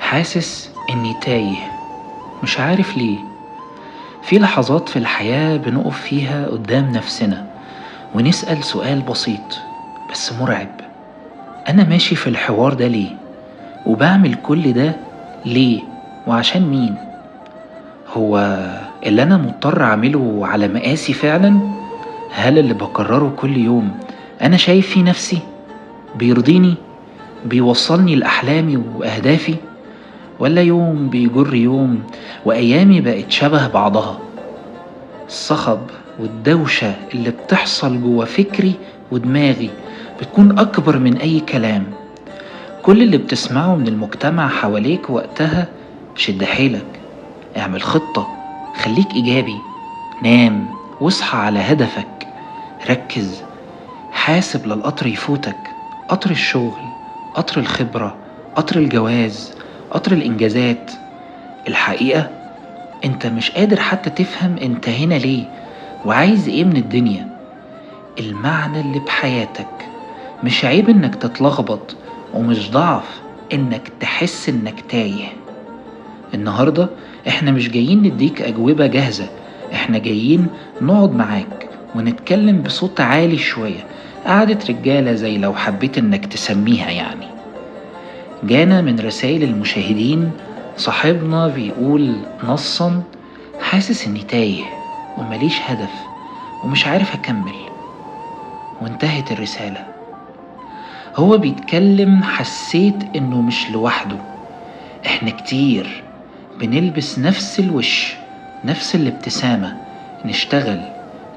حاسس إني تايه، مش عارف ليه. في لحظات في الحياة بنقف فيها قدام نفسنا ونسأل سؤال بسيط بس مرعب: أنا ماشي في الحوار ده ليه؟ وبعمل كل ده ليه؟ وعشان مين؟ هو اللي أنا مضطر أعمله على مقاسي فعلا؟ هل اللي بكرره كل يوم أنا شايف فيه نفسي؟ بيرضيني؟ بيوصلني لأحلامي وأهدافي؟ ولا يوم بيجر يوم وأيامي بقت شبه بعضها؟ الصخب والدوشة اللي بتحصل جوا فكري ودماغي بتكون أكبر من أي كلام. كل اللي بتسمعه من المجتمع حواليك وقتها: شد حيلك، اعمل خطة، خليك إيجابي، نام واصحى على هدفك، ركز، حاسب للقطر يفوتك، قطر الشغل، قطر الخبرة، قطر الجواز، قطر الإنجازات. الحقيقة انت مش قادر حتى تفهم انت هنا ليه وعايز ايه من الدنيا. المعنى اللي بحياتك مش عيب انك تتلخبط، ومش ضعف انك تحس انك تايه. النهاردة احنا مش جايين نديك اجوبة جاهزة، احنا جايين نقعد معاك ونتكلم بصوت عالي شوية، قعدة رجالة زي لو حبيت انك تسميها يعني. جانا من رسائل المشاهدين. صاحبنا بيقول نصا: حاسس اني تايه ومليش هدف ومش عارف اكمل. وانتهت الرسالة. هو بيتكلم: حسيت انه مش لوحده، احنا كتير بنلبس نفس الوش، نفس الابتسامة، نشتغل،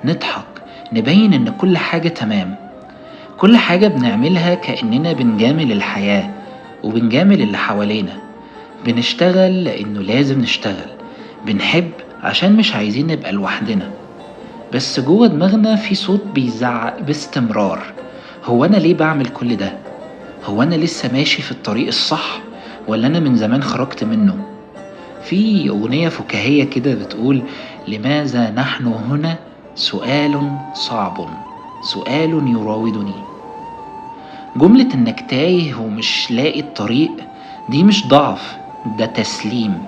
نضحك، نبين ان كل حاجة تمام. كل حاجة بنعملها كأننا بنجامل الحياة وبنجامل اللي حوالينا. بنشتغل لأنه لازم نشتغل، بنحب عشان مش عايزين نبقى لوحدنا. بس جوه دماغنا في صوت بيزعق باستمرار: هو أنا ليه بعمل كل ده؟ هو أنا لسه ماشي في الطريق الصح ولا أنا من زمان خرجت منه؟ في أغنية فكاهية كده بتقول: لماذا نحن هنا؟ سؤال صعب، سؤال يراودني. جملة إنك تايه ومش لاقي الطريق دي مش ضعف، ده تسليم.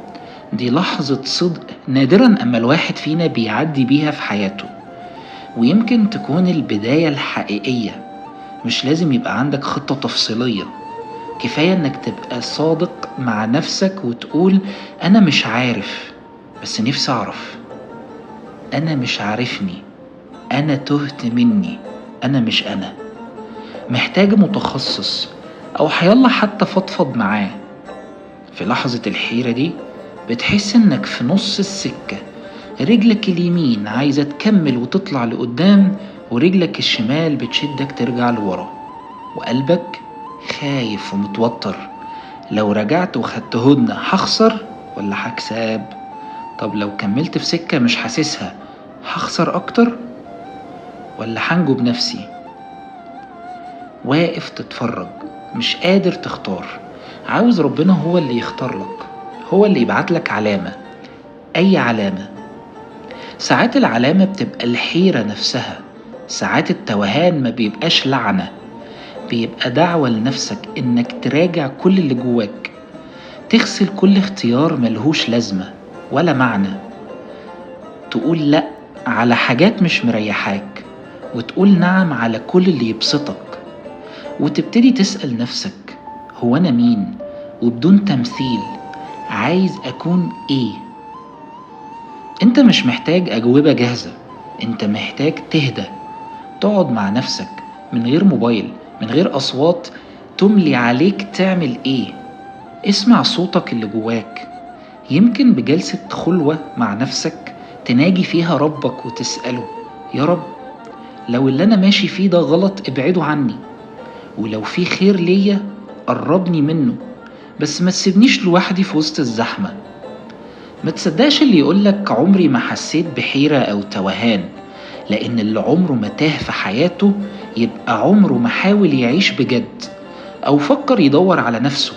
دي لحظة صدق نادرا أما الواحد فينا بيعدي بيها في حياته، ويمكن تكون البداية الحقيقية. مش لازم يبقى عندك خطة تفصيلية، كفاية إنك تبقى صادق مع نفسك وتقول: أنا مش عارف بس نفسي أعرف. أنا مش عارفني، أنا تهت مني، أنا مش أنا. محتاج متخصص أو حيالله حتى فضفض معاه. في لحظة الحيرة دي بتحس إنك في نص السكة، رجلك اليمين عايزة تكمل وتطلع لقدام، ورجلك الشمال بتشدك ترجع لورا، وقلبك خايف ومتوتر: لو رجعت وخدت هدنة هخسر ولا هكسب؟ طب لو كملت في سكة مش حاسسها هخسر أكتر ولا هنجو بنفسي؟ واقف تتفرج، مش قادر تختار، عاوز ربنا هو اللي يختار لك، هو اللي يبعتلك علامة، أي علامة. ساعات العلامة بتبقى الحيرة نفسها، ساعات التوهان ما بيبقاش لعنة، بيبقى دعوة لنفسك إنك تراجع كل اللي جواك، تغسل كل اختيار ملهوش لازمة ولا معنى، تقول لأ على حاجات مش مريحاك، وتقول نعم على كل اللي يبسطك. وتبتدي تسأل نفسك: هو أنا مين؟ وبدون تمثيل عايز أكون إيه؟ أنت مش محتاج أجوبة جاهزة، أنت محتاج تهدى، تقعد مع نفسك من غير موبايل، من غير أصوات تملي عليك تعمل إيه. اسمع صوتك اللي جواك. يمكن بجلسة خلوة مع نفسك تناجي فيها ربك وتسأله: يا رب، لو اللي أنا ماشي فيه ده غلط ابعده عني، ولو في خير ليا قربني منه، بس ما تسيبنيش لوحدي في وسط الزحمة. ما تصدقش اللي يقولك عمري ما حسيت بحيرة أو توهان، لأن اللي عمره ما تاه في حياته يبقى عمره ما حاول يعيش بجد، أو فكر يدور على نفسه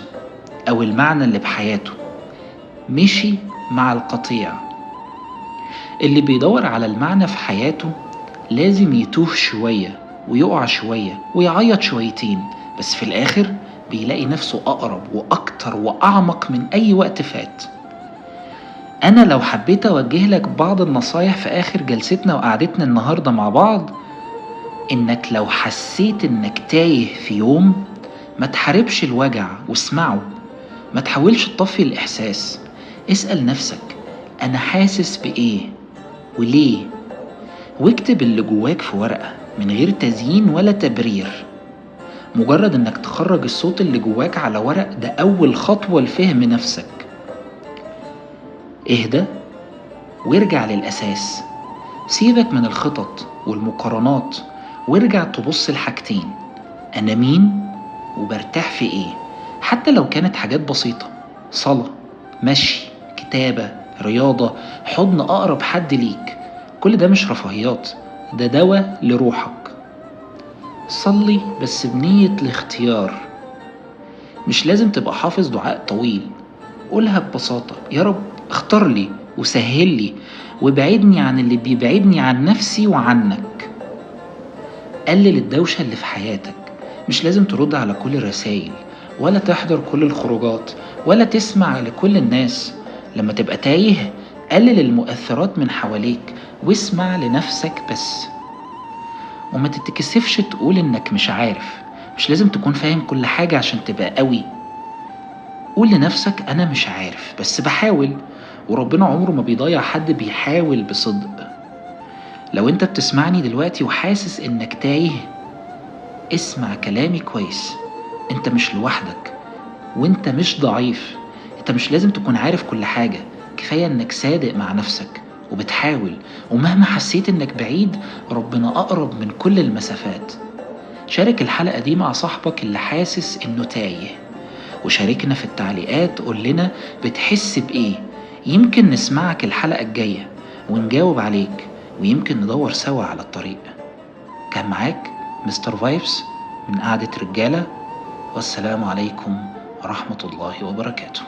أو المعنى اللي بحياته. مشي مع القطيع. اللي بيدور على المعنى في حياته لازم يتوه شوية ويقع شوية ويعيط شويتين، بس في الآخر بيلاقي نفسه أقرب وأكتر وأعمق من أي وقت فات. أنا لو حبيت أوجه لك بعض النصايح في آخر جلستنا وقعدتنا النهاردة مع بعض، إنك لو حسيت إنك تايه في يوم، ما تحاربش الوجع واسمعه. ما تحاولش تطفي الإحساس. اسأل نفسك أنا حاسس بإيه وليه، واكتب اللي جواك في ورقة من غير تزيين ولا تبرير. مجرد إنك تخرج الصوت اللي جواك على ورق ده أول خطوة لفهم نفسك. اهدى وارجع للأساس. سيبك من الخطط والمقارنات وارجع تبص لحاجتين: أنا مين وبرتاح في إيه. حتى لو كانت حاجات بسيطة: صلاة، مشي، كتابة، رياضة، حضن أقرب حد ليك. كل ده مش رفاهيات، ده دواء لروحك. صلي بس بنية الاختيار. مش لازم تبقى حافظ دعاء طويل، قولها ببساطة: يا رب اختار لي وسهل لي وابعدني عن اللي بيبعدني عن نفسي وعنك. قلل الدوشة اللي في حياتك. مش لازم ترد على كل الرسائل ولا تحضر كل الخروجات ولا تسمع لكل الناس. لما تبقى تايه، قلل المؤثرات من حواليك واسمع لنفسك بس. وما تتكسفش تقول انك مش عارف. مش لازم تكون فاهم كل حاجة عشان تبقى قوي. قول لنفسك أنا مش عارف بس بحاول، وربنا عمره ما بيضيع حد بيحاول بصدق. لو انت بتسمعني دلوقتي وحاسس انك تايه، اسمع كلامي كويس. انت مش لوحدك وانت مش ضعيف. انت مش لازم تكون عارف كل حاجة، كفاية انك صادق مع نفسك وبتحاول. ومهما حسيت انك بعيد، ربنا أقرب من كل المسافات. شارك الحلقة دي مع صاحبك اللي حاسس انه تايه، وشاركنا في التعليقات. قول لنا بتحس بإيه، يمكن نسمعك الحلقة الجاية ونجاوب عليك، ويمكن ندور سوا على الطريق. كان معاك مستر فايبس من قعدة رجالة، والسلام عليكم ورحمة الله وبركاته.